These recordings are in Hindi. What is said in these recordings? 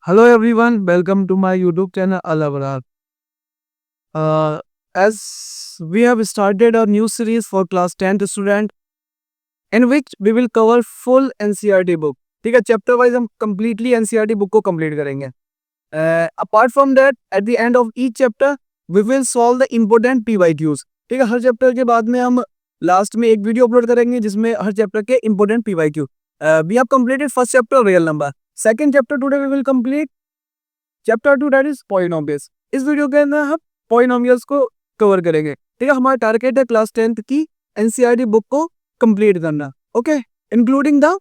Hello everyone, welcome to my YouTube channel Al Abrar. As we have started a new series for class 10th student in which we will cover full NCERT book. ठीक है, चैप्टर वाइज हम completely NCERT book को complete करेंगे. Apart from that, at the end of each chapter, we will solve the important PYQs. ठीक है, हर चैप्टर के बाद में हम लास्ट में एक वीडियो अपलोड करेंगे जिसमें हर चैप्टर के important PYQ. We have completed first chapter real number. Second chapter today we will complete chapter 2 that is polynomials. इस वीडियो के अंदर हम पॉलिनोमियल्स को कवर करेंगे. ठीक है, हमारा टारगेट है क्लास 10th की एनसीईआरटी बुक को कंप्लीट करना. Okay, including the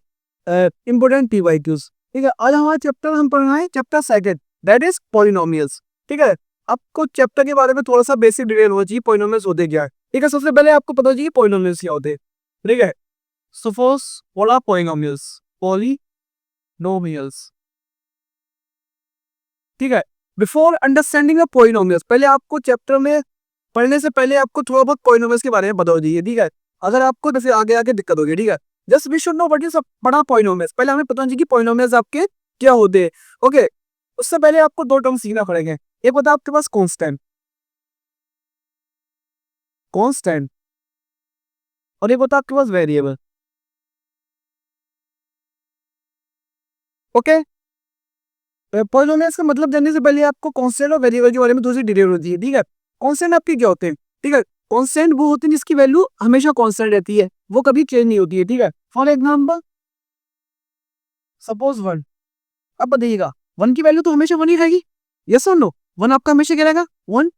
important PYQs. ठीक है, आज हमारा चैप्टर हम पढ़ रहे हैं chapter second that is polynomials. ठीक है, आपको चैप्टर के बारे में थोड़ा सा बेसिक डिटेल होना चाहिए. पॉलिनोमियल्स होते क्या है. ठीक है, सबसे पहले आपको पता चाहिए पॉलिनोमियल्स क्या होते हैं. ठीक है, suppose what are polynomials. Polynomials. ठीक है, बिफोर अंडरस्टैंडिंग ऑफ पॉलिनोमियल्स, पहले आपको चैप्टर में पढ़ने से पहले आपको थोड़ा बहुत पॉलिनोमियल्स के बारे में पता हो जाइए. ठीक है, अगर आपको जैसे आगे आगे दिक्कत होगी. ठीक है, just we should know what is बड़ा पॉलिनोमियल्स. पहले हमें पता चाहिए कि पॉलिनोमियल्स आपके क्या होते हैं. ओके, उससे पहले आपको दो टर्म सीखना पड़ेंगे. एक होता है आपके पास कांस्टेंट, कांस्टेंट, और एक होता है आपके पास वेरिएबल. ओके, पॉलिनोमियल्स का मतलब जानने से पहले आपको कांस्टेंट और वेरिएबल के बारे में थोड़ी सी डिटेल होती है. ठीक है, कांस्टेंट आपके क्या होते हैं. ठीक है, कांस्टेंट वो होते हैं जिसकी वैल्यू हमेशा कांस्टेंट रहती है, वो कभी चेंज नहीं होती है. ठीक है, फॉर एग्जांपल सपोज 1. अब बताइएगा 1 की वैल्यू तो हमेशा 1 ही रहेगी. यस और नो. 1 आपका हमेशा क्या रहेगा, 1.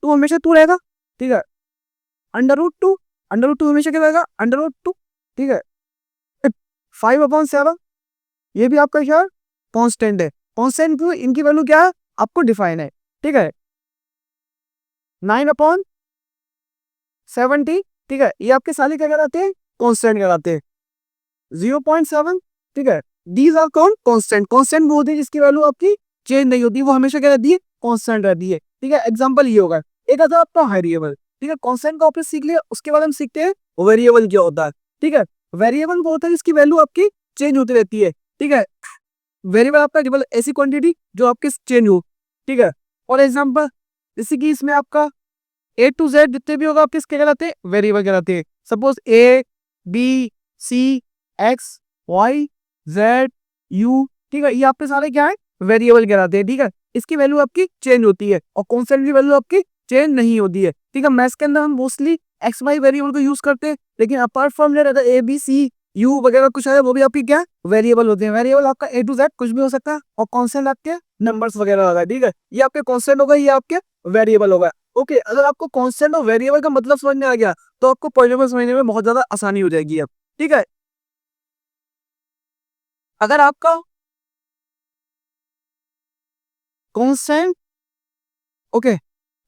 2 हमेशा 2 रहेगा. ठीक है, √2, √2 हमेशा क्या रहेगा, √2. ठीक है, 5/7 ये भी आपका क्या कांस्टेंट है. कांस्टेंट क्यों, इनकी वैल्यू क्या है आपको डिफाइन है. ठीक है, 9/70. ठीक है, ये आपके सारे क्या कहलाते हैं, कांस्टेंट कहलाते हैं. 0.7. ठीक है, दीज आर कौन कांस्टेंट. कांस्टेंट वो होते हैं जिसकी वैल्यू आपकी चेंज नहीं होती, वो हमेशा क्या रहती है, कांस्टेंट रहती है. ठीक है, एग्जांपल ये होगा. एक आता है आपका वेरिएबल. ठीक है, कांस्टेंट का आपने सीख लिया, उसके बाद हम सीखते हैं वेरिएबल क्या होता है. ठीक है, वेरिएबल वो होता है जिसकी वैल्यू आपकी चेंज होती रहती है. ठीक है, वेरिएबल आपका केवल ऐसी क्वांटिटी जो आपके चेंज हो. ठीक है, फॉर एग्जांपल जैसे कि इसमें आपका A to Z जितने भी होगा आपके क्या कहलाते हैं, वेरिएबल कहलाते हैं. Suppose A B C X Y Z U. ठीक है, ये आपके सारे क्या है, वेरिएबल कहलाते हैं. ठीक है, इसकी वैल्यू आपकी चेंज होती है और कांस्टेंट की वैल्यू आपकी चेंज नहीं होती है. ठीक है, मैथ्स के अंदर हम मोस्टली एक्स वाई वेरिएबल को यूज करते हैं, लेकिन अपार्ट फ्रॉम दैट अगर A B C U वगैरह कुछ है वो भी आपकी क्या वेरिएबल होते हैं. वेरिएबल आपका A to Z कुछ भी हो सकता है और कांस्टेंट आपके नंबर्स वगैरह होगा. ठीक है, ये आपके कांस्टेंट होगा, ये आपके वेरिएबल होगा. ओके, अगर आपको कांस्टेंट और वेरिएबल का मतलब समझ में आ गया तो आपको पॉलिनोमियल समझने में बहुत ज्यादा आसानी हो जाएगी अब. ठीक है, अगर आपका कांस्टेंट, ओके,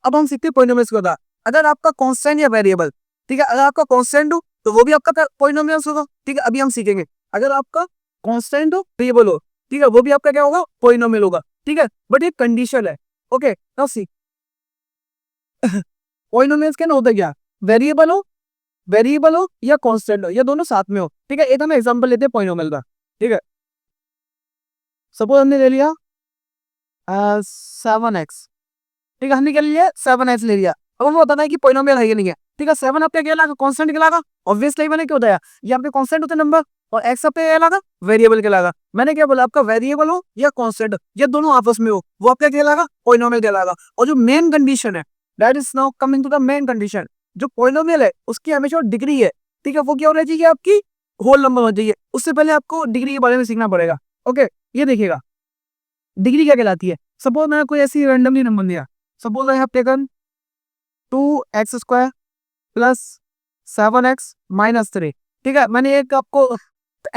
अब हम सीखते हैं पॉलिनोमियल्स का. अगर आपका कांस्टेंट या वेरिएबल, ठीक है, अगर आपका कांस्टेंट हो तो वो भी आपका पॉलिनोमियल्स होगा. ठीक है, अभी हम सीखेंगे. अगर आपका कांस्टेंट हो वेरिएबल हो, ठीक है, वो भी आपका क्या होगा, पॉलिनोमियल होगा. ठीक है, बट एक कंडीशन है. ओके, नाउ सी पॉलिनोमियल्स क्या होता है, क्या वेरिएबल हो या कांस्टेंट हो, या दोनों साथ में हो. ठीक है, एक हम एग्जांपल लेते हैं पॉलिनोमियल का. ठीक है, सपोज हमने ले लिया 7x. ठीक है, हमने क्या ले लिया, 7x ले लिया. अब हमें बताना है कि पॉलिनोमियल है या नहीं है. ठीक है, 7 आपका क्या लगा, कांस्टेंट कहलागा. ऑब्वियसली मैंने क्या बताया, ये आपके कांस्टेंट होते नंबर, और x आपका क्या लगा, वेरिएबल कहलागा. मैंने क्या बोला, आपका वेरिएबल हो या कांस्टेंट, ये दोनों आपस में हो, वो आपका कहलागा पॉलिनोमियल कहलागा. और जो मेन कंडीशन है, that is now coming to the main condition. जो पॉलिनोमियल है उसकी हमेशा डिग्री है. ठीक है, वो क्या होना चाहिए, आपकी होल नंबर होना चाहिए. उससे पहले आपको डिग्री के बारे में सीखना पड़ेगा. ओके, ये देखिएगा डिग्री क्या कहलाती है. सपोज मैंने कोई ऐसी रैंडमली नंबर दिया. Suppose I have taken 2x² plus 7x minus 3. ठीक है, मैंने एक आपको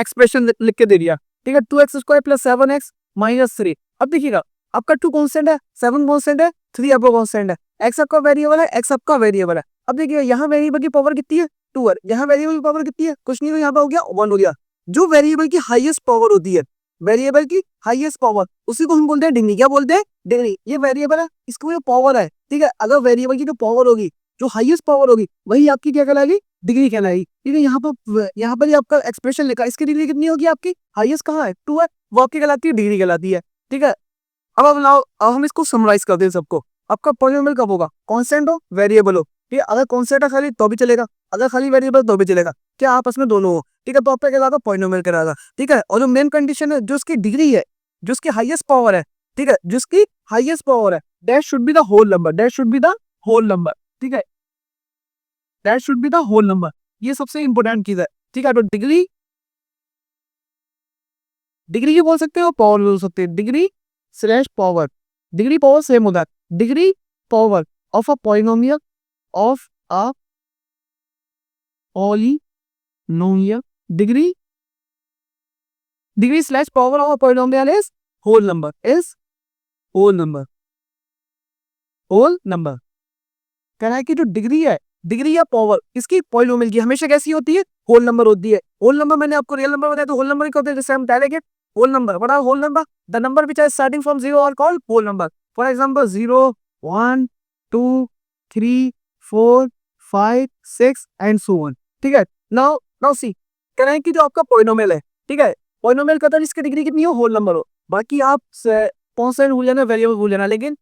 एक्सप्रेशन लिख के दे दिया. ठीक है, 2x² प्लस 7x माइनस 3. अब देखिएगा आपका 2 कांस्टेंट है, 7 कांस्टेंट है, 3 आपका कांस्टेंट है, x आपका वेरिएबल है, x आपका वेरिएबल है. अब देखिए यहाँ वेरिएबल की पावर कितनी है, 2 है. यहाँ वेरिएबल की पावर कितनी है, कुछ नहीं, यहाँ पे हो गया 1 हो गया. जो वेरिएबल की हाईएस्ट पावर होती है, वेरिएबल की हाईएस्ट पावर, उसी को हम बोलते हैं डिग्री. क्या बोलते हैं, डिग्री. ये वेरिएबल है, इसको ये पावर है. ठीक है, अगर वेरिएबल की जो पावर होगी, जो हाईएस्ट पावर होगी, वही आपकी क्या कहलाएगी, डिग्री कहलाएगी. ठीक है, यहाँ पर आपका एक्सप्रेशन लिखा, इसकी डिग्री कितनी होगी, आपकी हाईएस्ट कहाँ है, 2 है, वो आपकी कहलाती है डिग्री कहलाती है. ठीक है। अब हम इसको समराइज करते हैं सबको। आपका पॉलिनोमियल कब होगा? कांस्टेंट हो, वेरिएबल हो, ठीक है। अगर कांस्टेंट है खाली तो भी चलेगा, अगर खाली वेरिएबल तो भी चलेगा, क्या आपस में दोनों हो, ठीक है। तो आपका कहलाएगा पॉलिनोमियल कहलाएगा, ठीक है। और जो मेन कंडीशन है, जो उसकी डिग्री है, जो उसकी हाईएस्ट पावर है, ठीक है, जिसकी हाईएस्ट पावर है, that should be the whole number, that should be the whole number, ठीक है, that should be the whole number. ये सबसे इंपॉर्टेंट चीज है, ठीक है। तो डिग्री, डिग्री ये बोल सकते हो, पावर बोल सकते हैं, degree slash power, degree power same होता है। Degree power of a polynomial of a polynomial, degree, degree slash power of a polynomial is whole number, is whole number, whole number. कहना है कि जो डिग्री है, डिग्री या पावर इसकी पॉलिनोमियल की हमेशा कैसी होती है? होल नंबर होती है। होल नंबर मैंने आपको रियल नंबर बताया तो होल नंबर क्या होते हैं? जैसे हम डायरेक्ट होल नंबर, बड़ा whole number, the number which are starting from zero are called whole number. For example 0, 1, 2, 3, 4, 5, 6 and so on, ठीक है। नाउ नाउ सी, कहना है कि जो आपका पॉलिनोमियल है, ठीक है, पॉलिनोमियल का था जिसकी डिग्री कितनी हो? होल नंबर हो। बाकी आप कांस्टेंट भूल जाना, वेरिएबल भूल जाना, लेकिन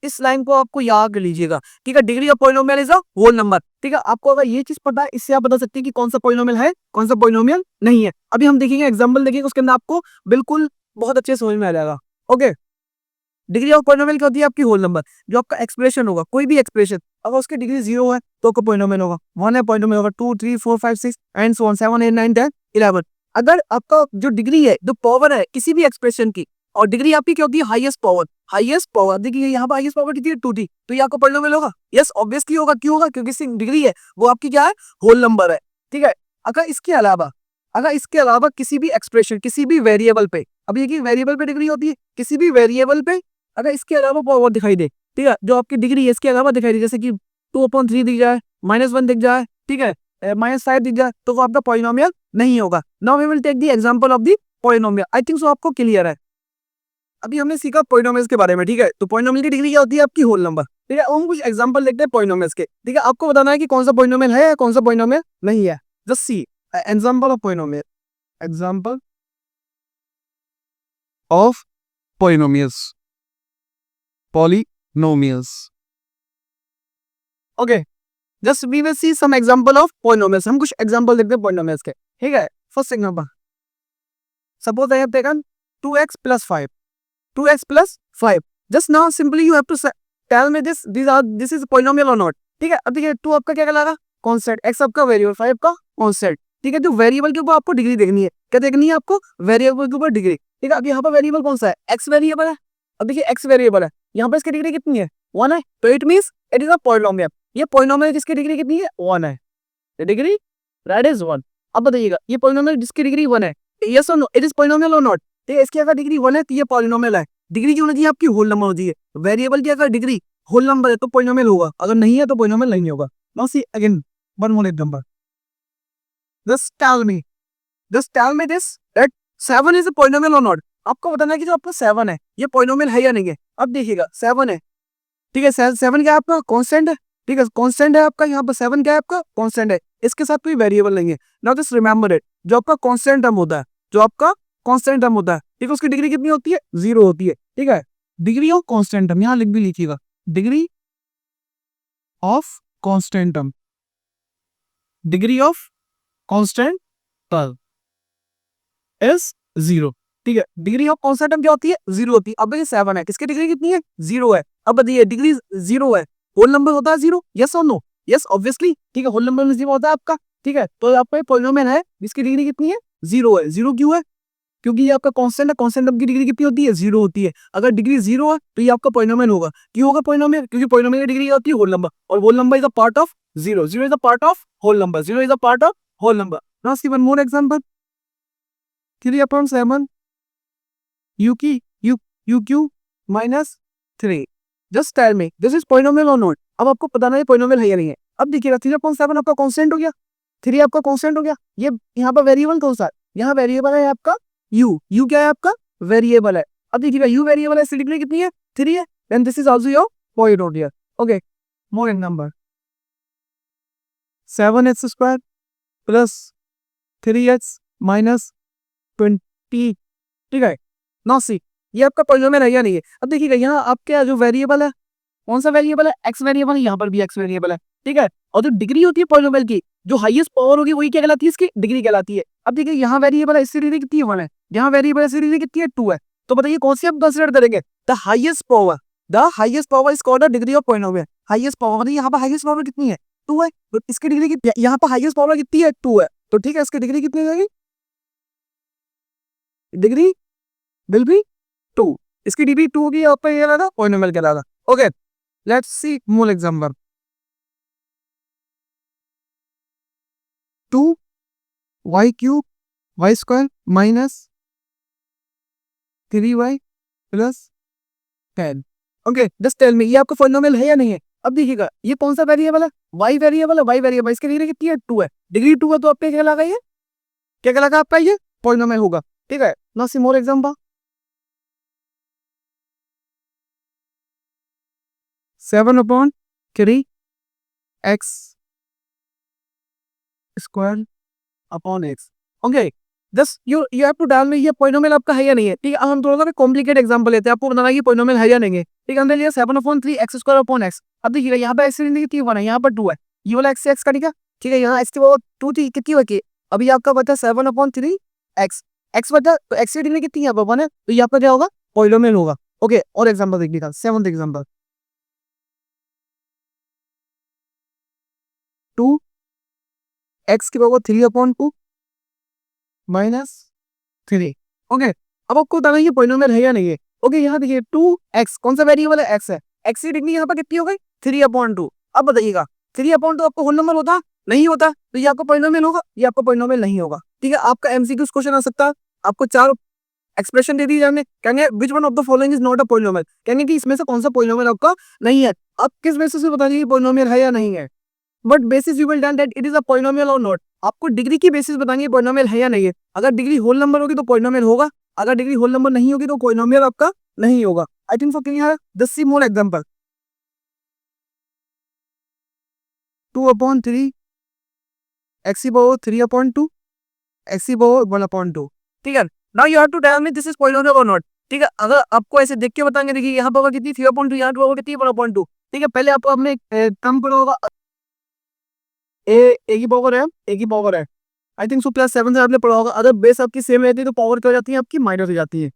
इस लाइन को आपको याद कर लीजिएगा, ठीक है। Degree of polynomial is a whole number, ठीक है। आपको अगर ये चीज पता है, इससे आप बता सकते हैं कि कौन सा पॉलिनोमियल है, कौन सा पॉलिनोमियल नहीं है। अभी हम देखेंगे, एग्जांपल देखेंगे, उसके अंदर आपको बिल्कुल बहुत अच्छे समझ में आ जाएगा। ओके, डिग्री ऑफ पॉलिनोमियल क्या होती है? आपकी होल नंबर। जो आपका एक्सप्रेशन होगा, कोई भी एक्सप्रेशन, अगर उसकी डिग्री 0 है तो आपका पॉलिनोमियल होगा। 1 है पॉलिनोमियल होगा, 2, 3, 4, 5, 6 एंड सो ऑन, 7, 8, 9, 10, 11। अगर आपका जो डिग्री है, जो पावर है किसी भी एक्सप्रेशन की, और डिग्री आपकी क्या होती है? Highest power, highest power. देखिए यहाँ पर हाईएस्ट पावर कितनी है? 2t, तो ये आपका पॉलिनोमियल होगा। यस, ऑब्वियसली होगा। क्यों होगा? क्योंकि इसकी डिग्री है वो आपकी क्या है? होल नंबर है, ठीक है। अगर इसके अलावा, अगर इसके अलावा किसी भी एक्सप्रेशन, किसी भी वेरिएबल पे, अब ये वेरिएबल पे डिग्री होती है, किसी भी वेरिएबल पे अगर इसके अलावा पावर दिखाई दे, ठीक है, जो आपकी डिग्री है इसके अलावा दिखाई दे, जैसे कि 2/3 दिख जाए, -1 दिख जाए, ठीक है, -5 दिख जाए, तो वो आपका पॉलिनोमियल नहीं होगा। Now we will take the example of the polynomial. I think so आपको क्लियर है। अभी हमने सीखा पॉलिनोमियल्स के बारे में, ठीक है। तो पॉलिनोमियल की डिग्री क्या होती है? आपकी होल नंबर, ठीक है। हम कुछ एग्जांपल देखते हैं पॉलिनोमियल्स के, ठीक है। आपको बताना है कि कौन सा पॉलिनोमियल है या कौन सा पॉलिनोमियल नहीं है। Just see example of polynomial, example of polynomials, polynomials. Okay, just we will see some example of polynomials. हम कुछ एग्जांपल देखते हैं पॉलिनोमियल्स के, ठीक है। First example, suppose I have taken 2x plus 5, 2x plus 5। Just now simply you have to tell me this is polynomial और नॉट, ठीक है। अब देखिए 2 आपका क्या कहलाएगा? कांस्टेंट, x आपका वेरिएबल, 5 का कांस्टेंट, ठीक है। जो वेरिएबल के ऊपर आपको डिग्री देखनी है, क्या देखनी है आपको? वेरिएबल के ऊपर डिग्री, ठीक है। अब यहाँ पर वेरिएबल कौन सा है? x वेरिएबल है। अब देखिए x वेरिएबल है, यहाँ पर इसकी डिग्री कितनी है? 1 है, तो it means it is a polynomial. ये पॉलिनोमियल जिसकी डिग्री कितनी है? 1 है, डिग्री दैट इज 1। अब बताइएगा, ये पॉलिनोमियल जिसकी डिग्री 1 है, यस और नो, इट इज पॉलिनोमियल और नॉट? ठीक है, इसकी अगर डिग्री 1 है तो ये पॉलिनोमियल है। डिग्री क्यों होनी चाहिए? आपकी होल नंबर होती है। वेरिएबल की अगर डिग्री होल नंबर है तो पॉलिनोमियल होगा, अगर नहीं है तो पॉलिनोमियल नहीं होगा। Now see again one more example, just tell me, just tell me this that 7 is a polynomial और नॉट। आपको बताना है कि जो आपका 7 है ये पॉलिनोमियल है या नहीं है। अब देखिएगा 7 है, ठीक है, 7 क्या है आपका? कांस्टेंट है, ठीक है, कांस्टेंट है आपका। यहाँ पर 7 क्या है आपका? कांस्टेंट है, इसके साथ कोई वेरिएबल नहीं है। नाउ जस्ट रिमेंबर इट, जो आपका कांस्टेंट टर्म होता है, जो आपका कांस्टेंट टर्म होता है, ठीक है, उसकी डिग्री कितनी होती है? 0 होती है, ठीक है। डिग्री ऑफ कांस्टेंट टर्म यहाँ लिख भी लिखिएगा, degree of constant term, degree of constant term is 0, ठीक है। डिग्री ऑफ कांस्टेंट टर्म क्या होती है? 0 होती है। अब ये 7 है, किसकी डिग्री कितनी है? 0 है। अब बताइए डिग्री 0 है, होल नंबर होता है 0, यस और नो? यस ऑब्वियसली, ठीक है, होल नंबर में 0 होता है आपका, ठीक है। तो आपका पॉलिनोमियल है जिसकी डिग्री कितनी है? 0 है। 0 क्यों है? क्योंकि ये आपका कांस्टेंट है, कांस्टेंट टर्म की डिग्री कितनी होती है? 0 होती है। अगर डिग्री 0 है तो ये आपका पॉलिनोमियल होगा। क्यों होगा पॉलिनोमियल? क्योंकि पॉलिनोमियल की डिग्री होती है होल नंबर, और whole number is a part of 0, 0 is a part of whole number, 0 is a part of whole number. Now see one more example, 3/7 UQ minus 3। Just tell me this is polynomial और नॉट। अब आपको बताना है पॉलिनोमियल है या नहीं है। अब देखिएगा 3/7 आपका कांस्टेंट हो गया, 3 आपका कांस्टेंट हो गया। ये यहाँ पर वेरिएबल कौन सा है? यहाँ वेरिएबल है आपका u क्या है आपका? वेरिएबल है। अब देखिएगा u वेरिएबल है, इसकी डिग्री कितनी है? 3 है, then this is also your polynomial. Okay, more in number 7x² plus 3x minus 20, ठीक है। नाउ सी ये आपका पॉलिनोमियल है या नहीं है। अब देखिएगा यहाँ आपका जो वेरिएबल है, कौन सा वेरिएबल है, एक्स वेरिएबल है, यहाँ पर भी एक्स वेरिएबल है, ठीक है। और जो डिग्री होती है पॉलिनोमियल की, जो हाईएस्ट पावर होगी वही क्या कहलाती है, इसकी डिग्री कहलाती है। अब देखिए यहाँ वेरिएबल है, इसकी डिग्री कितनी है, 1 है, यहाँ वेरिएबल है, इसकी डिग्री कितनी है, 2 है। तो बताइए कौन सी आप कंसीडर करेंगे, the highest power is called the degree of polynomial. Highest power, यहाँ पर हाईएस्ट पावर कितनी है, 2 है, तो इसकी डिग्री कितनी है, यहाँ पर हाईएस्ट पावर कितनी है, 2 है, तो ठीक है, इसकी डिग्री कितनी हो जाएगी, डिग्री विल बी 2, इसकी डिग्री 2 होगी, आपका ये लगा पॉलिनोमियल कहलाएगा। Okay, let's see more example. 2y cube y square minus 3y plus 10। Okay, just tell me ये आपका पॉलिनोमियल है या नहीं है। अब देखिएगा ये कौन सा वेरिएबल है, y वेरिएबल है, y वेरिएबल, इसकी डिग्री कितनी है, 2 है, डिग्री 2 है, तो आपका क्या लगा, ये क्या लगा आपका, ये पॉलिनोमियल होगा, ठीक है। Now see more example. 7/3 x square upon x। Okay, just you have to tell me ये पॉलिनोमियल आपका है या नहीं है, ठीक है। अब हम थोड़ा सा कॉम्प्लिकेट एग्जांपल लेते हैं, आपको बताना है ये पॉलिनोमियल है या नहीं है, ठीक है। हमने लिया 7/3 x स्क्वायर अपॉन x। अब देखिएगा यहाँ पे x की डिग्री 1 है, यहाँ पर 2 है, ये वाला x से x का, ठीक है, यहाँ x की पावर 2 थी, कितनी बची, अभी आपका बचा 7/3 x बचा, तो x की डिग्री कितनी है, 1 है, तो यहाँ पर क्या होगा, पॉलिनोमियल होगा। ओके, और एग्जांपल देखिएगा, 7th एग्जांपल। 2x की पावर 3/2 माइनस 3। ओके, अब आपको बताना ये पॉलिनोमियल है या नहीं है। ओके, यहाँ देखिए 2x कौन सा वेरिएबल है, x है, x की डिग्री यहाँ पर कितनी हो गई, 3/2। अब बताइएगा 3/2 आपको होल नंबर होता नहीं होता, तो ये आपका पॉलिनोमियल होगा, ये आपका पॉलिनोमियल नहीं होगा, ठीक है। आपका एमसीक्यू क्वेश्चन आ सकता है, आपको 4 एक्सप्रेशन दे दी जाने, कहेंगे which one of the following is not a polynomial, कहेंगे कि इसमें से कौन सा पॉलिनोमियल आपका नहीं है। आप किस बेसिस पे बता दीजिए पॉलिनोमियल है या नहीं है, but basis you will done that it is a polynomial और नॉट। आपको डिग्री की बेसिस बताएंगे पॉलिनोमियल है या नहीं है। अगर डिग्री होल नंबर होगी तो पॉलिनोमियल होगा, अगर डिग्री होल नंबर नहीं होगी तो पॉलिनोमियल आपका नहीं होगा। आई थिंक सो क्लियर है। Just see more example. 2/3 x की पावर 3/2 x की पावर 1/2, ठीक है। Now you have to tell me this is polynomial और नॉट, ठीक है। अगर आपको ऐसे देख के बताएंगे, देखिए यहाँ पावर कितनी 3/2, यहाँ पावर कितनी 1/2, ठीक है। पहले आपको हमने कम पढ़ा होगा, ए की पावर है, ए की पावर है, आई थिंक सो क्लास 7 से आपने पढ़ा होगा। अगर बेस आपकी सेम रहती है तो पावर क्या हो जाती है, आपकी माइनस हो जाती है,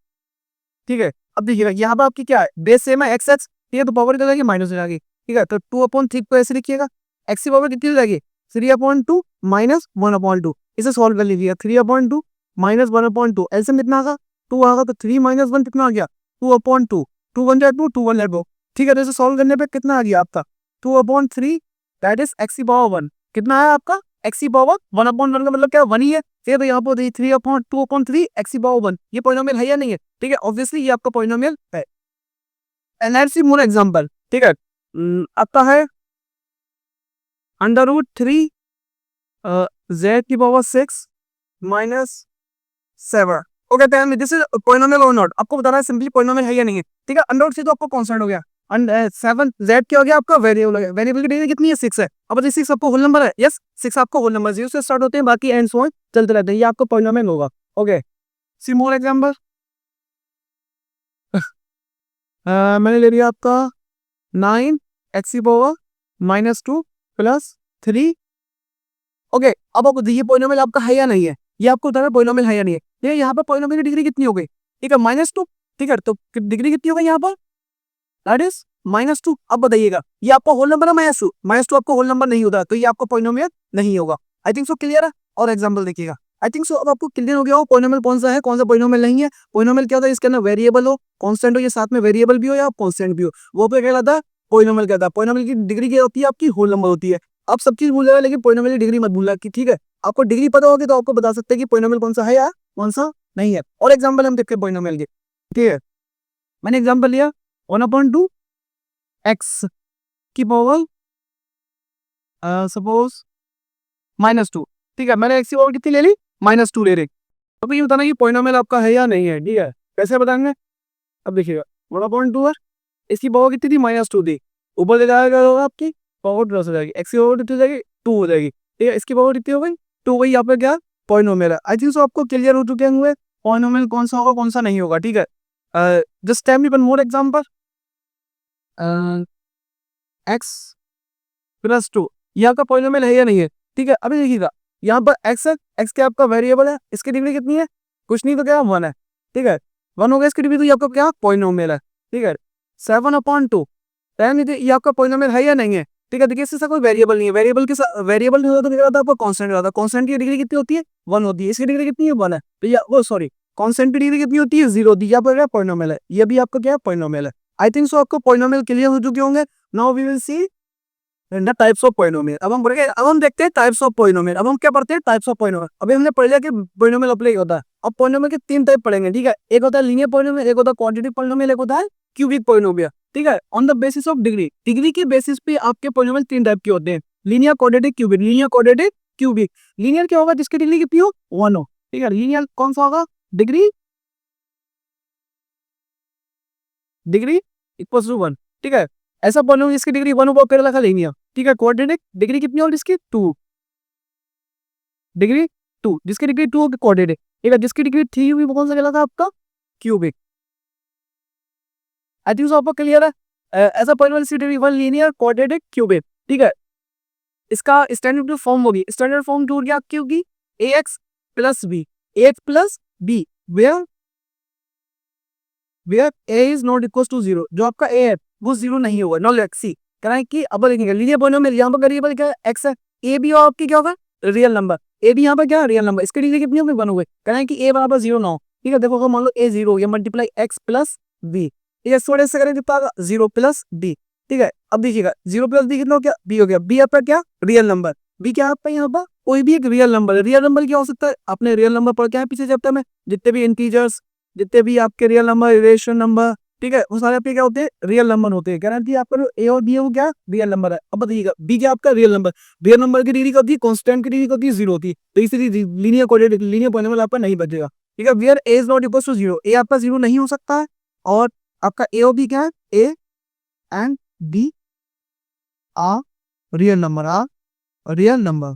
ठीक है। अब देखिएगा यहाँ पर आपकी क्या है, बेस सेम है एक्स, ठीक है, तो पावर क्या हो जाएगी, माइनस हो जाएगी, ठीक है। तो 2/3 को ऐसे लिखिएगा, एक्स की पावर कितनी हो जाएगी, 3/2 माइनस 1/2, इसे सॉल्व कर लीजिएगा। 3/2 माइनस 1/2, ऐसे में कितना आगा, 2 आगा, तो 3 माइनस 1 कितना आ गया, 2/2, 2 1 जा 2, 2 1 let go, ठीक है। तो इसे सॉल्व करने पे कितना आ गया आपका 2/3, दैट इज एक्स की पावर 1, कितना है आपका, एक्स की पावर 1/1 का मतलब क्या 1 ही है, फिर तो यहाँ पर 3/2/3 एक्स की पावर 1, ये पॉलिनोमियल है या नहीं है, ठीक है। ऑब्वियसली ये आपका पॉलिनोमियल है। And let's see more example, ठीक है। आता है √3 z की power 6 minus 7। Okay, tell me this is polynomial और नॉट। आपको बताना है सिंपली पॉलिनोमियल है या नहीं है, ठीक है। √3 तो आपको कांस्टेंट हो गया, 7 z क्या हो गया आपका, वेरिएबल हो गया। वेरिएबल की डिग्री कितनी है, 6 है। अब बताइए 6 आपको होल नंबर है, यस 6 आपको होल नंबर 0 से स्टार्ट होते हैं, बाकी एंड सो ऑन चलते रहते हैं, ये आपका पॉलिनोमियल होगा। ओके, सी मोर एग्जांपल। मैंने ले लिया आपका 9 x की पावर -2 प्लस 3। ओके, अब आपको ये पॉलिनोमियल आपका है या नहीं है, ये आपको बताना पॉलिनोमियल है या नहीं है। ठीक है, यहाँ पर पॉलिनोमियल की डिग्री कितनी हो गई, ठीक है, -2, ठीक है। तो डिग्री कितनी हो गई यहाँ पर, दैट इज -2। अब बताइएगा ये आपका होल नंबर है, -2 आपको होल नंबर नहीं होता, तो ये आपको पॉलिनोमियल नहीं होगा। आई थिंक सो क्लियर है। और एग्जांपल देखिएगा, आई थिंक सो अब आपको क्लियर हो गया हो पॉलिनोमियल कौन सा है, कौन सा पॉलिनोमियल नहीं है। पॉलिनोमियल क्या होता है, इसके अंदर वेरिएबल हो, कांस्टेंट हो, या साथ में वेरिएबल भी हो या कांस्टेंट भी हो, वो पे क्या कहलाता है, पॉलिनोमियल कहता है। पॉलिनोमियल की डिग्री क्या होती है, आपकी होल नंबर होती है। आप सब चीज भूल जाएगा, लेकिन पॉलिनोमियल की डिग्री मत भूलना, कि ठीक है। आपको डिग्री पता होगी तो आपको बता सकते हैं कि पॉलिनोमियल कौन सा है या कौन सा नहीं है। और एग्जाम्पल हम देखते हैं पॉलिनोमियल के, ठीक है। मैंने एग्जाम्पल लिया 1/2 x की पावर सपोज -2, ठीक है। मैंने x की पावर कितनी ले ली, -2 ले रही। अब ये बताना कि पॉलिनोमियल आपका है या नहीं है, ठीक है। कैसे बताएंगे, अब देखिएगा 1/2 है, इसकी पावर कितनी थी, -2 थी, ऊपर ले जाएगा होगा आपकी पावर प्लस हो जाएगी, x की पावर कितनी हो जाएगी, 2 हो जाएगी, ठीक है। इसकी पावर कितनी हो गई, 2 हो गई। यहाँ पे क्या पॉलिनोमियल है। आई थिंक सो आपको क्लियर हो चुके होंगे पॉलिनोमियल कौन सा होगा कौन सा नहीं होगा, ठीक है। Just tell me one more example, x plus 2 यहाँ का पॉलिनोमियल है या नहीं है? ठीक है, अभी देखिएगा यहाँ पर x है, x क्या आपका वेरिएबल है, इसकी डिग्री कितनी है? कुछ नहीं तो क्या 1 है। ठीक है, 1 हो गया इसकी डिग्री, तो ये आपका क्या पॉलिनोमियल है। ठीक है, 7/2 ये आपका पॉलिनोमियल है या नहीं है? ठीक है, देखिए इससे कोई वेरिएबल नहीं है, वेरिएबल के साथ वेरिएबल नहीं होता तो क्या होता है आपको कांस्टेंट होता है। कांस्टेंट की डिग्री कितनी होती है? 1 होती है। इसकी डिग्री कितनी है? 1 है। तो ये वो सॉरी कांस्टेंट की डिग्री कितनी होती है? 0 होती है। यहाँ पर क्या पॉलिनोमियल है, ये भी आपका क्या पॉलिनोमियल है। आई थिंक सो आपको पॉलिनोमियल क्लियर हो चुके होंगे। Now we will see the types of polynomial. अब हम देखते हैं टाइप्स ऑफ पॉलिनोमियल। अब हम क्या पढ़ते हैं? Types of polynomial. अभी हमने पढ़ लिया कि पॉलिनोमियल अप्लाई होता है। अब पॉलिनोमियल के 3 टाइप पढ़ेंगे। ठीक है, एक होता है लीनियर पॉलिनोमियल, एक होता है क्वाड्रेटिक पॉलिनोमियल, एक होता है क्यूबिक पॉलिनोमियल। ठीक है, on the basis of degree, degree के बेसिस पे आपके पॉलिनोमियल 3 टाइप के होते हैं, linear, quadratic, cubic. Linear, quadratic, cubic. Linear क्या होगा? जिसकी डिग्री कितनी हो? 1 हो। ठीक है, लीनियर कौन सा होगा? Degree equal to 1। ठीक है, ऐसा पॉलिनोमियल जिसकी डिग्री 1 हो फिर लगा लीनियर। ठीक है, क्वाड्रेटिक डिग्री कितनी होगी इसकी? 2, डिग्री 2, जिसकी डिग्री 2 होगी क्वाड्रेटिक। ठीक है, जिसकी डिग्री 3 होगी वो कौन सा कहलाता है आपका? क्यूबिक। आई थिंक आपको क्लियर है। ऐसा पॉलिनोमियल जिसकी डिग्री 1, लीनियर, क्वाड्रेटिक, क्यूबिक। ठीक है, इसका स्टैंडर्ड फॉर्म होगी, स्टैंडर्ड फॉर्म टू क्या आपकी होगी? ax plus B, ax plus B, where a is not equal to 0। जो आपका a है वो 0 नहीं होगा, नॉट लेट सी। कराएं कि अब देखेंगे लीनियर पॉलिनोमियल, यहाँ पर वेरिएबल क्या है? x है। a भी आपकी क्या होगा? Real number. a भी यहाँ पर क्या? Real number. इसकी डिग्री कितनी होगी? 1 होगी। कराएं कि a बराबर 0 ना हो। ठीक है, देखो मान लो a 0 हो गया, मल्टीप्लाई x प्लस b। ठीक है, थोड़े से करें कितना होगा? 0 प्लस b। ठीक है, अब देखिएगा 0 प्लस b कितना हो गया? b हो गया। b आपका क्या? Real number. b क्या आपका यहाँ पर? कोई भी एक रियल नंबर है। रियल नंबर क्या हो सकता है? आपने रियल नंबर पढ़ के आए पीछे चैप्टर में, जितने भी इंटीजर्स, जितने भी आपके रियल नंबर, रिलेशन नंबर, ठीक है, वो सारे आपके क्या होते हैं? रियल नंबर होते हैं। गारंटी आपका जो ए और बी है वो क्या? रियल नंबर है। अब बताइएगा बी क्या आपका? Real number. रियल नंबर की डिग्री होती है कांस्टेंट की डिग्री होती है 0 होती है, तो इसलिए लीनियर क्वाड्रेटिक, लीनियर पॉलिनोमियल आपका नहीं बचेगा। ठीक है, where A is not equal to 0, A आपका 0 नहीं हो सकता है। और आपका ए और बी क्या है? A and B are real number, are real number.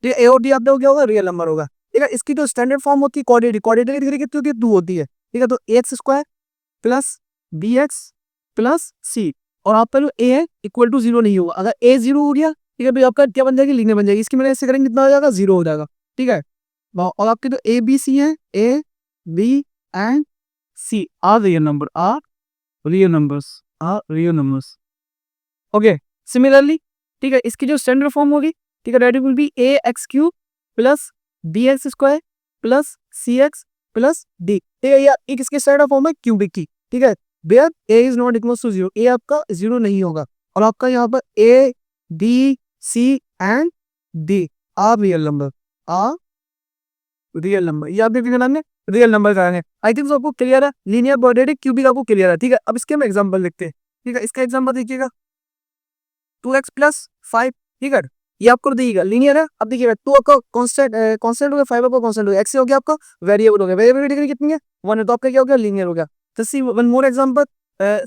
ठीक है, ए और डी आपका क्या होगा? रियल नंबर होगा। ठीक है, इसकी जो स्टैंडर्ड फॉर्म होती है क्वाड्रेटिक, क्वाड्रेटिक की डिग्री कितनी होती है? 2 होती है। ठीक है, तो x square plus B x plus c, और आपका जो ए है इक्वल टू 0 नहीं होगा। अगर ए 0 हो गया, ठीक है, तो आपका क्या बन जाएगी? लीनियर बन जाएगी। इसकी वजह से करेंगे कितना हो जाएगा? 0 हो जाएगा। ठीक है, और आपके जो ए बी सी है, A B and C are real number, are real numbers, are real numbers. Okay, similarly ठीक है, इसकी जो स्टैंडर्ड फॉर्म होगी, ठीक है, that will be A X cube plus B X square plus C X plus D. ठीक है, या एक इसकी स्टैंडर्ड फॉर्म है क्यूबिक की। ठीक है, where A is not equal to 0, A आपका 0 नहीं होगा। और आपका यहाँ पर A B C and D are real number, are real number. ये आप देखिए नाम है रियल नंबर का है। आई थिंक आपको क्लियर है, लीनियर क्वाड्रेटिक क्यूबिक आपको क्लियर है। ठीक है, अब इसके हम एग्जांपल लिखते हैं। ठीक है, इसका एग्जांपल देखिएगा 2x प्लस 5। ठीक है, ये आपको देखिएगा लीनियर है। अब देखिएगा 2 आपका कांस्टेंट कांस्टेंट हो गया, 5 आपका कांस्टेंट हो गया, x हो गया आपका वेरिएबल हो गया, वेरिएबल की डिग्री कितनी है? 1 है, तो आपका क्या हो गया? लीनियर हो गया। तो सी one more example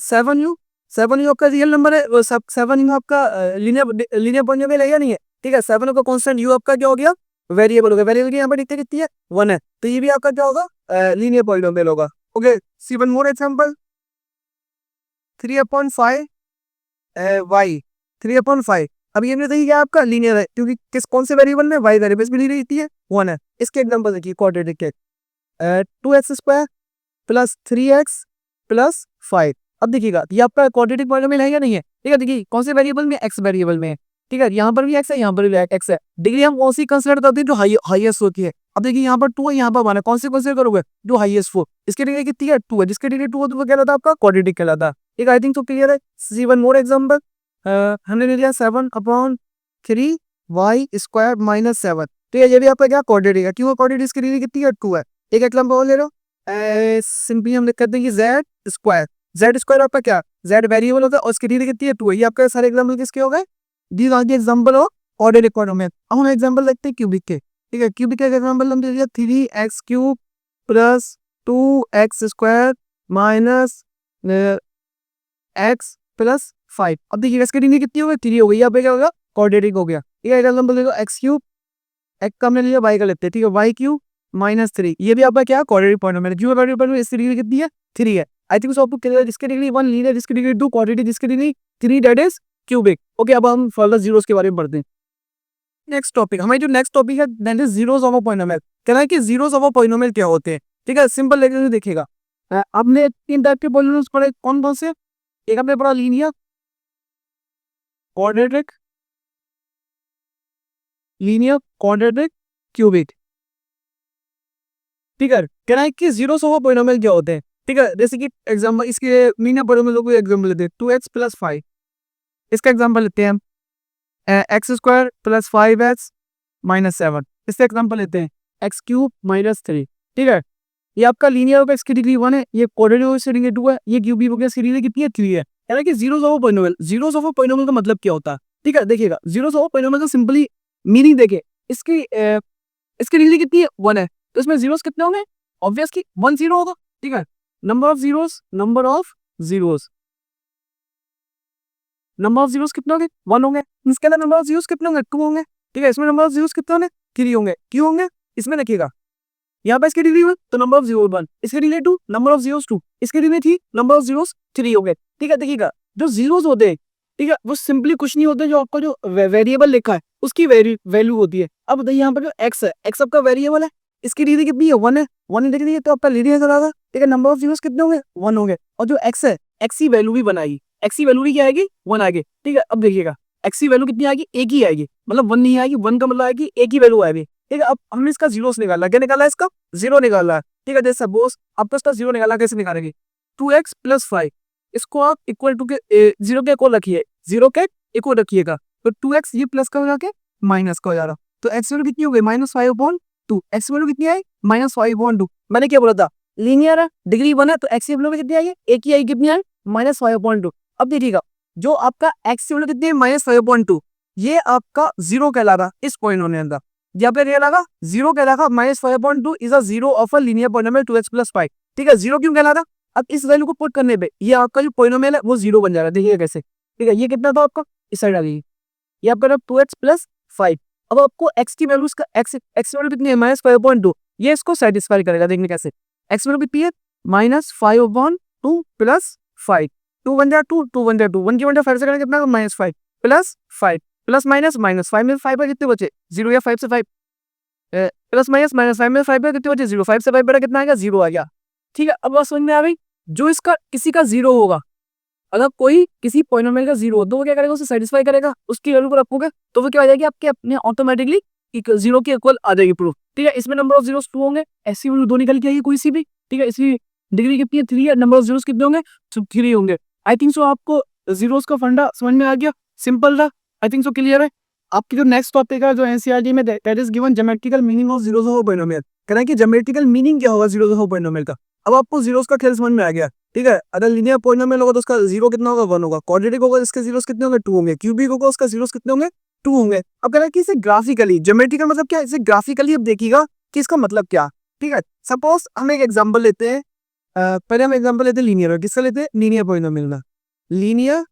7u, 7u आपका रियल नंबर है, 7u आपका लीनियर लीनियर पॉलिनोमियल है या नहीं है? ठीक है, 7 आपका कांस्टेंट, u आपका क्या हो गया? वेरिएबल हो गया। वेरिएबल की यहाँ पर डिग्री कितनी है? 1 है, तो ये भी आपका क्या होगा? लीनियर पॉलिनोमियल होगा। ओके, सी वन मोर एग्जांपल 3/5 y, 3/5। अब ये नहीं देखिए क्या आपका लीनियर है, क्योंकि किस कौन से वेरिएबल में? y वेरिएबल में डिग्री रहती है 1 है। इसके एग्जांपल देखिए क्वाड्रेटिक के 2x square plus 3x plus 5। अब देखिएगा ये आपका क्वाड्रेटिक पॉलिनोमियल है या नहीं है? ठीक है, देखिए कौन से वेरिएबल में? x वेरिएबल में है। ठीक है, यहाँ पर भी x है, यहाँ पर भी x है। डिग्री हम कौन सी कंसिडर करते हैं? जो हाईएस्ट होती है। अब देखिए यहाँ पर 2 है, यहाँ पर 1 है, कौन सी कंसिडर करोगे? जो हाईएस्ट हो। इसकी डिग्री कितनी है? 2 है, जिसकी डिग्री 2 हो तो वो कहलाता है आपका क्वाड्रेटिक कहलाता है। ठीक है, आई थिंक तो क्लियर है। सी वन मोर एग्जांपल हमने ले लिया 7/3 y स्क्वायर माइनस 7। तो ये भी आपका क्या? क्वाड्रेटिक है। क्यों क्वाड्रेटिक? इसकी डिग्री कितनी है? 2 है। एक एग्जांपल और ले लो, सिंपली हम लिख करते हैं कि z स्क्वायर। z स्क्वायर आपका क्या? z वेरिएबल होता है और इसकी डिग्री कितनी है? 2 है। ये आपका सारे एग्जांपल किसके हो गए? These are the example of quadratic polynomial. अब हम एग्जांपल देखते हैं क्यूबिक के। ठीक है, क्यूबिक का एग्जांपल हम ले लिया 3x cube plus 2x square minus x plus 5। अब देखिए इसकी डिग्री कितनी हो गई? 3 हो गई। यहाँ पे क्या होगा? क्वाड्रेटिक हो गया। ये एग्जांपल देखो x क्यूब, x का हमने लिया y का लेते हैं। ठीक है, y क्यूब -3, ये भी आपका क्या क्वाड्रेटिक पॉलिनोमियल। जो वैल्यू इसकी डिग्री कितनी है 3 है। आई थिंक सो आपको क्लियर, इसकी डिग्री 1, लीनियर इसकी डिग्री 2, क्वाड्रेटिक इसकी degree 3, that is cubic. Okay, अब हम फर्दर जीरोस के बारे में पढ़ते हैं। नेक्स्ट टॉपिक, हमारी जो नेक्स्ट टॉपिक है that is zeros of a polynomial. कहना है कि जीरोस ऑफ अ पॉलिनोमियल क्या होते हैं। ठीक है, सिंपल लेकर देखिएगा। आपने 3 टाइप के पॉलिनोमियल्स पढ़े, कौन कौन से? एक आपने पढ़ा लीनियर, क्वाड्रेटिक, क्यूबिक। ठीक है, कहना है कि जीरोस ऑफ अ पॉलिनोमियल क्या होते हैं। ठीक है, जैसे कि एग्जांपल इसके लीनियर पॉलिनोमियल को एग्जांपल लेते हैं 2x + 5। इसका एग्जांपल लेते हैं हम x² + 5x - 7। इसका एग्जांपल लेते हैं x³ - 3। ठीक है, ये आपका लीनियर होगा, इसकी डिग्री 1 है, ये क्वाड्रेटिक होगा, इसकी डिग्री 2 है, ये क्यूबिक होगा, इसकी डिग्री कितनी है 3 है। यानी कि zeros of a polynomial, zeros of a polynomial का मतलब क्या होता है। ठीक है, देखिएगा जीरोस ऑफ अ पॉलिनोमियल का सिंपली मीनिंग देखिए, इसकी डिग्री कितनी है 1 है, तो इसमें जीरोस कितने होंगे, ऑब्वियसली 1 0 होगा। ठीक है, नंबर ऑफ जीरोस कितने होंगे 1 होंगे। इसके अंदर नंबर ऑफ जीरोस कितने होंगे 2 होंगे। ठीक है, इसमें नंबर ऑफ जीरोस कितने होंगे 3 होंगे। क्यों होंगे, इसमें देखिएगा यहाँ पे इसकी डिग्री 1 तो नंबर ऑफ जीरो 1, इसकी डिग्री 2 नंबर ऑफ जीरोस 2, इसकी डिग्री 3 नंबर ऑफ जीरोस 3 हो गए। ठीक है, देखिएगा जो जीरोस होते हैं, ठीक है, वो सिंपली कुछ नहीं होते, जो आपका जो वेरिएबल लिखा है उसकी वैल्यू होती है। अब बताइए यहाँ पर जो एक्स है, एक्स आपका वेरिएबल है, इसकी डिग्री कितनी है 1 है, 1 लिख दीजिए तो आपका लीनियर नजर आएगा। ठीक है, नंबर ऑफ जीरोस कितने होंगे 1 होंगे, और जो एक्स है एक्स की वैल्यू भी बनाएगी, एक्स की वैल्यू भी क्या आएगी 1 आएगी। ठीक है, अब देखिएगा एक्स की वैल्यू कितनी आएगी, एक ही आएगी, मतलब 1 नहीं आएगी, 1 का मतलब आएगी एक ही वैल्यू आएगी। ठीक है, अब हमने इसका जीरोस निकाला, क्या निकाला है इसका जीरो निकाला है। ठीक है, जैसे सपोज आपको इसका जीरो निकाला, कैसे निकालेंगे 2x + 5, इसको आप इक्वल टू के जीरो के इक्वल रखिए, जीरो के इक्वल रखिएगा, तो 2x ये प्लस का हो जाके माइनस का हो जा रहा, तो x वैल्यू कितनी हो गई -5/2, x वैल्यू कितनी आई -5/2। मैंने क्या बोला था, लीनियर है, डिग्री 1 है, तो x की वैल्यू कितनी आई, एक ही आई, कितनी आई -5/2। अब देखिएगा जो आपका x की वैल्यू कितनी है -5/2, ये आपका जीरो कहलाता इस पॉलिनोमियल का, यहाँ पे कहलागा जीरो कहलागा, -5/2 is a zero of a linear polynomial 2x + 5। ठीक है, जीरो क्यों कहलाता, अब इस वैल्यू को पुट करने पे ये आपका जो पॉलिनोमियल है वो जीरो बन जाएगा। देखिए कैसे, ठीक है, ये कितना था आपका, इस साइड आ गई, ये आपका 2x + 5। अब आपको x की वैल्यू, इसका x वैल्यू कितनी है -5/2, ये इसको सेटिस्फाई करेगा। देखने कैसे, x वैल्यू कितनी है -5/2 + 5, 2 1 जा 2, 2 1 जा 2, 1 की 1 5 से करेंगे कितना -5 + 5 प्लस माइनस माइनस 5 में 5 पर कितने बचे 0, या 5 से 5 प्लस माइनस माइनस 5 में 5 पर कितने बचे 0, 5 से 5 बड़ा कितना आएगा 0 आ गया। ठीक है, अब बात समझ में आ गई, जो इसका किसी का 0 होगा, अगर कोई किसी पॉलिनोमियल का 0 हो तो वो क्या करेगा, उसे सेटिस्फाई करेगा, उसकी वैल्यू को रखोगे तो वो क्या हो जाएगी आपके अपने ऑटोमेटिकली 0 के इक्वल आ जाएगी प्रूफ। ठीक है, इसमें नंबर ऑफ जीरोस 2 होंगे, ऐसी वैल्यू 2 निकल के आएगी कोई सी भी। ठीक है, इसकी डिग्री कितनी है 3 है, नंबर ऑफ जीरोस कितने होंगे 3 होंगे। आई थिंक सो आपको जीरोस का फंडा समझ में आ गया, सिंपल था, आई थिंक सो क्लियर है। आपकी जो नेक्स्ट टॉपिक है जो एनसीईआरटी में that is given geometrical meaning of zeros of polynomial. कह रहा है कि ज्योमेट्रिकल मीनिंग क्या होगा जीरोस ऑफ पॉलिनोमियल का। अब आपको जीरोस का खेल समझ में आ गया। ठीक है, अगर लीनियर पॉलिनोमियल होगा तो उसका जीरो कितना होगा 1 होगा, क्वाड्रेटिक होगा इसके जीरोस कितने होंगे 2 होंगे, क्यूबिक होगा उसका जीरोस कितने होंगे 2 होंगे। अब कह रहा है कि इसे ग्राफिकली, ज्योमेट्रिकल मतलब क्या है, इसे ग्राफिकली अब देखिएगा कि इसका मतलब क्या। ठीक है, सपोज हम एक एग्जांपल लेते हैं, पहले हम एग्जांपल लेते हैं लीनियर, किसका लेते हैं लीनियर पॉलिनोमियल का, लीनियर,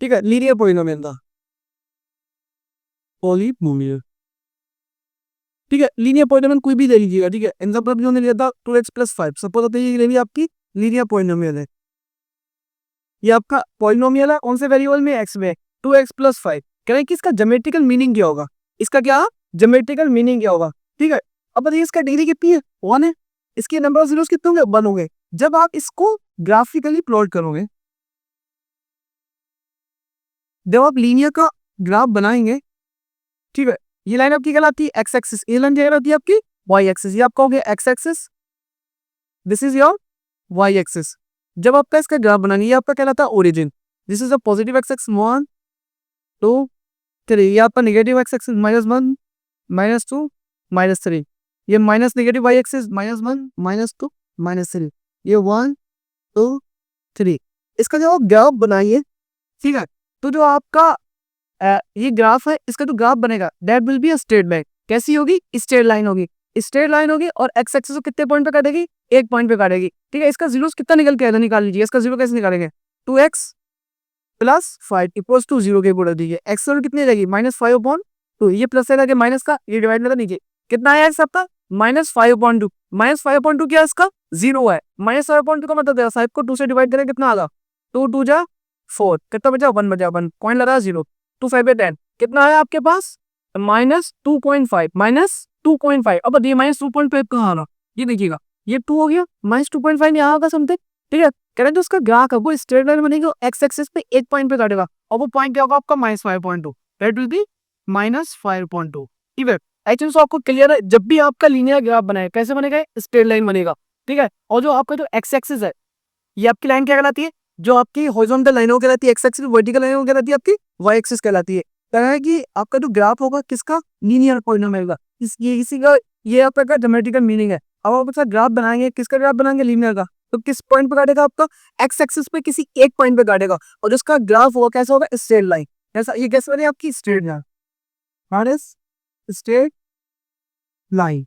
ठीक है, लीनियर पॉलिनोमियल का पॉलिनोमियल। ठीक है, लीनियर पॉलिनोमियल कोई भी ले लीजिएगा। ठीक है, एग्जांपल जो हमने लिया था 2x + 5, सपोज होता है ये भी आपकी लीनियर पॉलिनोमियल है, ये आपका पॉलिनोमियल है कौन से वेरिएबल में x में 2x + 5। कह रहे हैं कि इसका ज्योमेट्रिकल मीनिंग क्या होगा, इसका क्या ज्योमेट्रिकल मीनिंग क्या होगा। ठीक है, अब बताइए इसका डिग्री कितनी है 1 है, इसके नंबर ऑफ जीरोस कितने होंगे 1 होंगे। जब आप इसको ग्राफिकली प्लॉट करोगे, जब आप लीनियर का ग्राफ बनाएंगे, ठीक है, ये लाइन आपकी कहलाती है एक्स एक्सिस, ये लाइन क्या कहलाती है आपकी वाई एक्सिस, ये आपका हो गया X axis, this is your Y axis. जब आपका इसका ग्राफ बनाएंगे, ये आपका कहलाता है origin, this is a positive X X 1 2 3, ये आपका नेगेटिव एक्स एक्सिस -1 -2 -3, ये माइनस नेगेटिव वाई एक्सिस -1 -2 -3, ये 1 2 3। इसका जब आप ग्राफ बनाइए, ठीक है, तो जो आपका ये ग्राफ है, इसका जो ग्राफ बनेगा that will be a straight line. कैसी होगी, स्ट्रेट लाइन होगी, स्ट्रेट लाइन होगी, और एक्स एक्सिस को कितने पॉइंट पे काटेगी, एक पॉइंट पे काटेगी। ठीक है, इसका जीरोस कितना निकल के आएगा निकाल लीजिए, इसका जीरो कैसे निकालेंगे 2x + 5 = 0 के बोल दीजिए, एक्स वैल्यू कितनी आ जाएगी -5/2, ये प्लस है कि माइनस का, ये डिवाइड में नीचे कितना आया सबका -5/2 -5/2 क्या है इसका 0 है। -5/2 का मतलब 5 को 2 से डिवाइड करें कितना आगा 2 2 जा 4 कितना बचा 1 बचा 1 पॉइंट लगा 0 2 5 10 कितना है आपके पास -2.5 -2.5 अब बताइए -2.5 कहाँ आ रहा ये देखिएगा ये 2 हो गया -2.5 यहाँ होगा समथिंग ठीक है कह रहे हैं जो उसका ग्राफ है वो स्ट्रेट लाइन बनेगी एक्स एक्सिस पे एक पॉइंट पे काटेगा और वो पॉइंट क्या होगा आपका -5.2 दैट विल बी -5.2 ठीक है एक्चुअली सो आपको क्लियर है जब भी आपका लीनियर ग्राफ बनाए कैसे बनेगा स्ट्रेट लाइन बनेगा ठीक है और जो आपका जो एक्स एक्सिस है ये आपकी लाइन क्या कहलाती है जो आपकी हॉरिजॉन्टल लाइन कहलाती है एक्स एक्सिस वर्टिकल लाइन कहलाती है आपकी वाई एक्सिस कहलाती है कह है कि आपका जो ग्राफ होगा किसका लीनियर पॉलिनोमियल का इसी का ये आपका ज्योमेट्रिकल मीनिंग है अब आप इसका ग्राफ बनाएंगे किसका ग्राफ बनाएंगे लीनियर का तो किस पॉइंट पे काटेगा आपका एक्स एक्सिस पे किसी एक पॉइंट पे काटेगा और जिसका ग्राफ होगा कैसा होगा स्ट्रेट लाइन ऐसा ये कैसे बने आपकी स्ट्रेट लाइन स्ट्रेट लाइन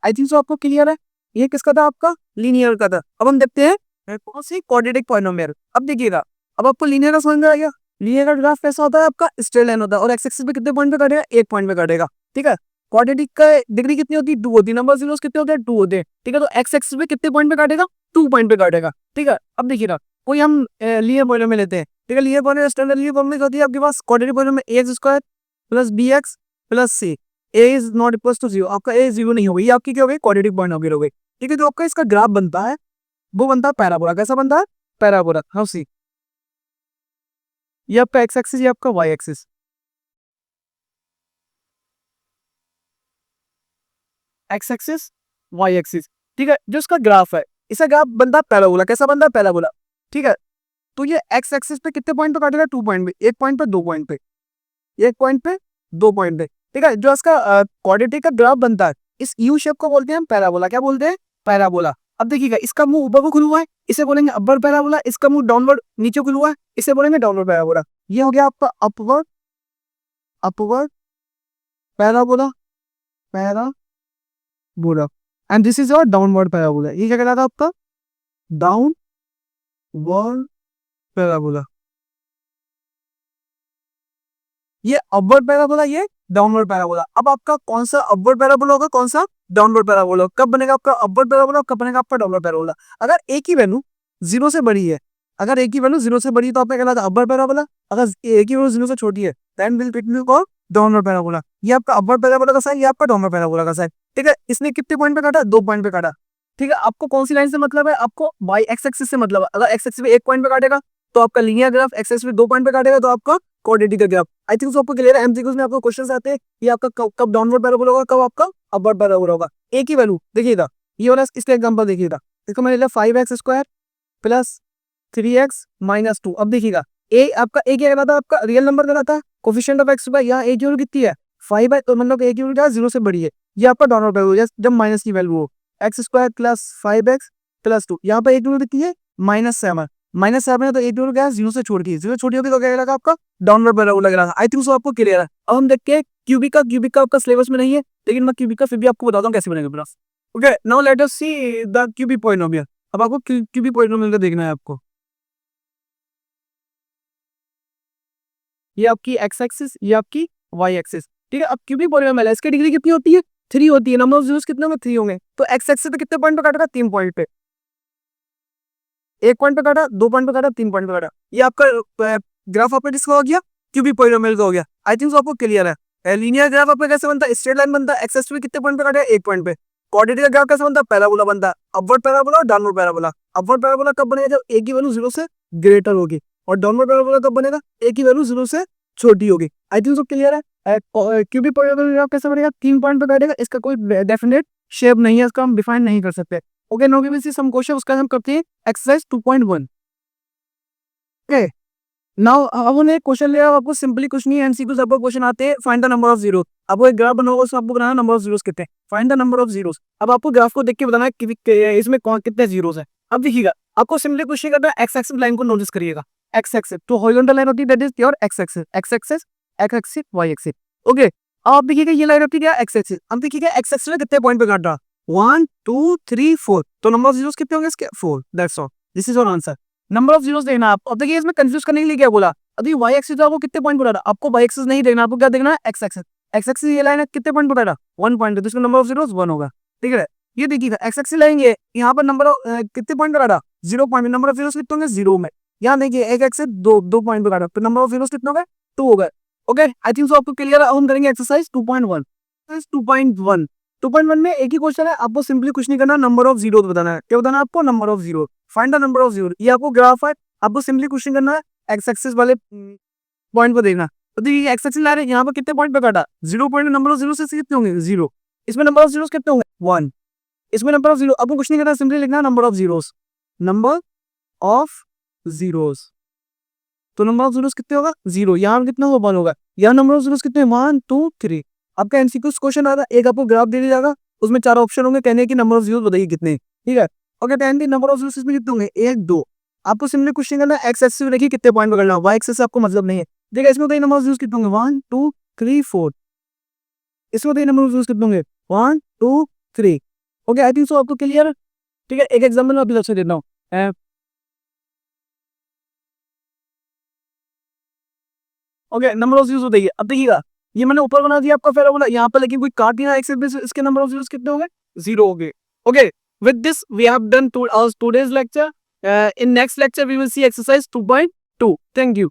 आई थिंक सो आपको क्लियर है ये किसका था आपका लीनियर का था अब हम देखते हैं कौन सी क्वाड्रेटिक पॉलिनोमियल अब देखिएगा अब आपको लीनियर का समझ में आ गया लीनियर का ग्राफ कैसा होता है आपका स्ट्रेट लाइन होता है और एक्स एक्सिस पे कितने पॉइंट पे काटेगा एक पॉइंट पे काटेगा ठीक है क्वाड्रेटिक का डिग्री कितनी होती है 2 होती है नंबर जीरोस कितने होते हैं 2 होते हैं ठीक है तो एक्स एक्सिस पे कितने पॉइंट पे काटेगा 2 पॉइंट पे काटेगा ठीक है अब देखिएगा कोई हम लीनियर पॉलिनोमियल लेते हैं ठीक है linear polynomial standard linear polynomial होती है आपके पास quadratic polynomial ax square plus bx plus c a is not equal to 0 आपका a 0 नहीं होगी ये आपकी क्या हो गई क्वाड्रेटिक पॉलिनोमियल हो गई ठीक है जो आपका इसका ग्राफ बनता है वो बनता है पैराबोला कैसा बनता है पैराबोला हाउ सी ये आपका एक्स एक्सिस ये आपका Y axis X axis Y axis ठीक है जो इसका ग्राफ है इसका ग्राफ बनता है पैराबोला कैसा बनता है पैराबोला ठीक है तो ये एक्स एक्सिस पे कितने पॉइंट पे काटेगा 2 पॉइंट पे एक पॉइंट पे 2 पॉइंट पे एक पॉइंट पे 2 पॉइंट पे ठीक है जो इसका क्वाड्रेटिक का ग्राफ बनता है इस यू शेप को बोलते हैं हम पैराबोला क्या बोलते हैं पैराबोला अब देखिएगा इसका मुंह ऊपर को खुला हुआ है इसे बोलेंगे अपर पैराबोला इसका मुंह डाउनवर्ड नीचे खुला हुआ है इसे बोलेंगे डाउनवर्ड पैराबोला ये हो गया आपका upward upward parabola parabola and this is your downward parabola ये क्या कहलाता है आपका डाउनवर्ड पैराबोला ये अपवर्ड पैराबोला ये डाउनवर्ड पैराबोला अब आपका कौन सा अपवर्ड पैराबोला होगा कौन सा डाउनवर्ड पैराबोला कब बनेगा आपका अपवर्ड पैराबोला कब बनेगा आपका डाउनवर्ड पैराबोला अगर एक ही वैल्यू 0 से बड़ी है अगर एक ही वैल्यू 0 से बड़ी है तो आपका कहलाता है अपवर्ड पैराबोला अगर एक ही वैल्यू 0 से छोटी है then will it will call downward parabola ये आपका अपवर्ड पैराबोला का साइन ये आपका डाउनवर्ड पैराबोला का साइन ठीक है इसने कितने पॉइंट पे काटा 2 पॉइंट पे काटा ठीक है आपको कौन सी लाइन से मतलब है आपको बाई एक्स एक्सिस से मतलब है अगर एक्स एक्सिस पे 1 पॉइंट पे काटेगा तो आपका लीनियर ग्राफ एक्स एक्सिस पे 2 पॉइंट पे काटेगा तो आपका क्वाड्रेटिक का ग्राफ आई थिंक आपको क्लियर है एमसीक्यूज में आपको क्वेश्चंस आते हैं ये आपका कब डाउनवर्ड पैराबोला होगा कब आपका अपवर्ड पैराबोला होगा एक ही वैल्यू देखिएगा ये वाला इसका एग्जांपल देखिएगा इसको मैंने लिया 5x square plus 3x minus 2 अब देखिएगा ए आपका ए क्या कहलाता है आपका रियल नंबर कहलाता है कोफिशिएंट ऑफ एक्स बाय यहाँ ए की वैल्यू कितनी है 5 है तो मतलब ए की वैल्यू 0 से बड़ी है ये आपका डाउनवर्ड पैराबोला जब माइनस की वैल्यू हो x square plus 5x plus 2 यहाँ पर ए की वैल्यू कितनी है -7 -7 है तो ए की वैल्यू क्या है 0 से छोटी है 0 छोटी होगी तो क्या कहलाएगा आपका डाउनवर्ड पैराबोला कहलाएगा आई थिंक सो आपको क्लियर है अब हम देखते हैं क्यूबिक का आपका सिलेबस में नहीं है लेकिन मैं क्यूबिक का फिर भी आपको बताता हूँ कैसे बनेगा graph okay now let us see the cubic polynomial अब आपको क्यूबिक पॉलिनोमियल का देखना है आपको ये आपकी एक्स एक्सिस ये आपकी वाई एक्सिस ठीक है अब क्यूबिक पॉलिनोमियल है इसकी डिग्री कितनी होती है 3 होती है नंबर ऑफ जीरोस कितने होंगे 3 होंगे तो एक्स एक्सिस पे कितने पॉइंट पे काटेगा 3 पॉइंट पे 1 पॉइंट पे काटा 2 पॉइंट पे काटा 3 पॉइंट पे काटा ये आपका ग्राफ आपका किसका हो गया क्यूबिक पॉलिनोमियल का हो गया आई थिंक आपको क्लियर है लीनियर ग्राफ आपका कैसे बनता है स्ट्रेट लाइन बनता है एक्स एक्सिस पे कितने पॉइंट पे काटा 1 पॉइंट पे क्वाड्रेटिक का ग्राफ कैसे बनता है पैराबोला बनता है अपवर्ड पैराबोला और डाउनवर्ड पैराबोला अपवर्ड पैराबोला कब बनेगा जब ए की वैल्यू 0 से ग्रेटर होगी और डाउनवर्ड पैराबोला कब बनेगा ए की वैल्यू 0 से छोटी होगी आई थिंक सो क्लियर है क्यूबिक पॉलिनोमियल ग्राफ कैसे बनेगा 3 पॉइंट पे काटेगा इसका कोई डेफिनेट शेप नहीं है इसका हम डिफाइन नहीं कर सकते okay no given see some question उसका हम करते हैं एक्सरसाइज 2.1 ओके नाउ अब उन्हें क्वेश्चन लिया आपको सिंपली कुछ नहीं एमसीक्यूज आपको क्वेश्चन आते हैं find the number of zero आपको एक ग्राफ बनाओगे उसमें आपको बनाना नंबर ऑफ जीरोस कितने find the number of zeros अब आपको ग्राफ को देख के बताना है कि इसमें कौन कितने जीरोस है अब देखिएगा आपको सिंपली क्वेश्चन करना है एक्स एक्सिस लाइन को नोटिस करिएगा एक्स एक्सिस तो हॉरिजॉन्टल लाइन होती है that is your X axis X axis Y axis okay अब आप देखिएगा ये लाइन होती है क्या एक्स एक्सिस अब देखिएगा एक्स एक्सिस में कितने पॉइंट पे काट रहा 1 2 3 4 तो नंबर ऑफ जीरोस कितने होंगे इसके 4 that's all this is your answer number of zeros देखना आप अब देखिए इसमें कंफ्यूज करने के लिए क्या बोला अभी वाई एक्सिस आपको कितने पॉइंट बोला था आपको वाई एक्सिस नहीं देखना आपको क्या देखना है एक्स एक्सिस एक्स एक्सिस ये लाइन है, कितने पॉइंट बताया 1 पॉइंट, तो इसका नंबर ऑफ जीरोस 1 होगा, ठीक है। ये देखिएगा एक्स एक्सिस लाइन ये यहाँ पर नंबर कितने पॉइंट बताया 0 पॉइंट, नंबर ऑफ जीरोस कितने होंगे 0 में। यहाँ देखिए एक एक्स से 2 पॉइंट बताया, तो नंबर ऑफ जीरोस कितने हो गए 2 हो गए। ओके, आई थिंक सो आपको क्लियर है। हम करेंगे एक्सरसाइज 2.1। 2.1 में एक ही क्वेश्चन है, आपको सिंपली कुछ नहीं करना, नंबर ऑफ जीरो बताना है। क्या बताना है आपको, number of zero, find the number of zero. ये आपको ग्राफ है, आपको सिंपली क्वेश्चन करना है, एक्स एक्सिस वाले पॉइंट पर देखना। तो देखिए एक्स एक्सिस ला रहे हैं, यहाँ पर कितने पॉइंट पे काटा 0 पॉइंट, नंबर ऑफ जीरो से कितने होंगे 0, इसमें नंबर ऑफ जीरोस कितने होंगे 1, इसमें नंबर ऑफ जीरो। आपको कुछ नहीं करना, सिंपली लिखना number of zeros, number of zeros. तो नंबर ऑफ जीरोस कितने होगा 0, यहाँ कितना होगा 1 होगा, यहाँ नंबर ऑफ जीरोस कितने 1 2 3। आपका एमसीक्यू क्वेश्चन आ रहा है, एक आपको ग्राफ दे दिया जाएगा, उसमें 4 ऑप्शन होंगे, कहने की नंबर ऑफ जीरोस बताइए कितने, ठीक है। ओके, नंबर ऑफ जीरोस इसमें कितने होंगे 1 2। आपको सिंपली क्वेश्चन करना है, एक्स एक्सिस देखिए कितने पॉइंट पकड़ना, वाई एक्सिस से आपको मतलब नहीं है। देखिए इसमें बताइए नंबर ऑफ जीरोस कितने होंगे 1 2 3 4, इसमें बताइए नंबर ऑफ जीरोस कितने होंगे 1 2 3। ओके, आई थिंक सो आपको क्लियर है, ठीक है। एक एग्जाम्पल मैं अभी तरफ से देता हूँ। ओके, नंबर ऑफ जीरोस बताइए। अब देखिएगा ये मैंने ऊपर बना दिया आपका पैराबोला, यहाँ पर लेकिन कोई काट नहीं रहा एक्स एक्सिस, इसके नंबर ऑफ जीरोस कितने होंगे 0 हो गए। Okay, with this we have done today's lecture. In next lecture we will see exercise 2.2. Thank you.